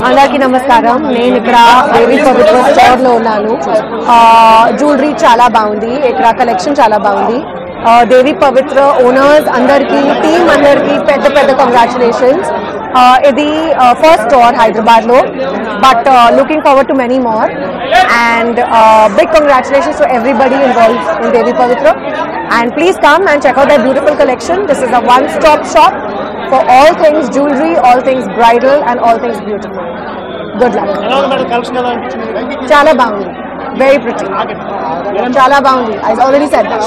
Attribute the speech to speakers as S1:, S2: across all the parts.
S1: అందరికీ నమస్కారం. నేను ఇక్కడ దేవి పవిత్ర స్టోర్ లో ఉన్నాను. జ్యువెలరీ చాలా బాగుంది, ఇక్కడ కలెక్షన్ చాలా బాగుంది. దేవి పవిత్ర ఓనర్స్ అందరికీ, టీమ్ అందరికీ పెద్ద పెద్ద కంగ్రాచులేషన్స్. ఇది ఫస్ట్ స్టోర్ హైదరాబాద్ లో, but looking forward to many more and big congratulations to everybody involved in Devi Pavitra, and please come and check out their beautiful collection. This is a one-stop shop for all things jewelry, all things bridal and all things beautiful. Good luck. Chala baundi, very pretty. Chala baundi, I already said that.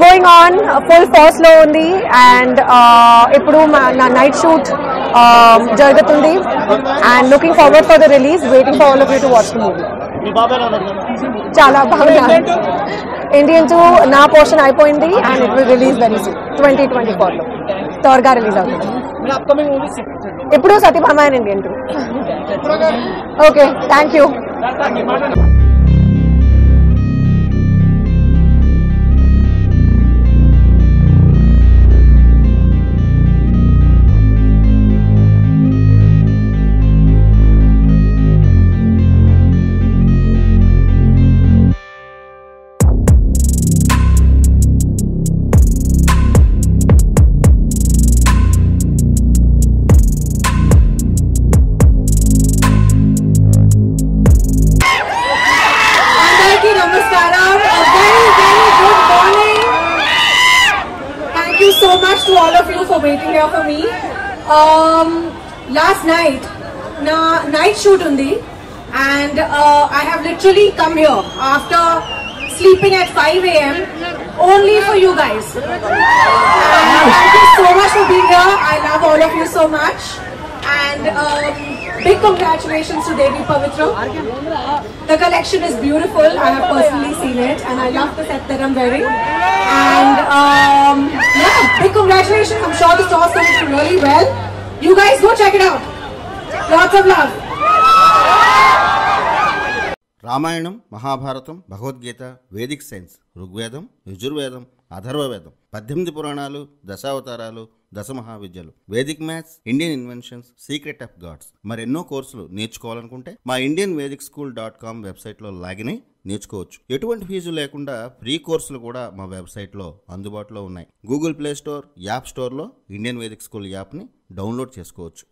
S1: Going on full force lo undi, and ippudu na night shoot జరుగుతుంది, and looking forward for the release, waiting for all of you to watch the movie. చాలా బాగుంది. Indian 2 నా portion అయిపోయింది, and it will release very soon 2024 లో త్వరగా release అవుతుంది. ఇప్పుడు Satyabhama and Indian 2. Okay, thank you. So much to all of you for waiting here for me. Last night na night shoot undi, and I have literally come here after sleeping at 5 a.m. only for you guys. And thank you so much for being here. I love all of you so much, and big congratulations to Devi Pavitra. The collection is beautiful. I have personally seen it, and I love the set that I'm wearing. And yeah, big congratulations. I'm sure the store's going to do really well. You guys go check it out. Lots of love.
S2: Ramayanam, Mahabharatam, Bhagavadgita, Vedic science, Rigvedam, Yajurvedam, Atharvavedam, 18 పురాణాలు, దశావతారాలు, 10 మహావిద్యలు, Vedic maths, Indian inventions, secret of gods, మరెన్నో కోర్సులు నేర్చుకోవాలనుకుంటే మా indianvedicSchool.com వెబ్సైట్లో login అయి నేర్చుకోవచ్చు. ఎటువంటి ఫీజు లేకుండా ఫ్రీ కోర్సులు కూడా మా వెబ్సైట్లో అందుబాటులో ఉన్నాయి. గూగుల్ ప్లే స్టోర్, యాప్ స్టోర్లో ఇండియన్ వేదిక్ స్కూల్ యాప్ని డౌన్లోడ్ చేసుకోవచ్చు.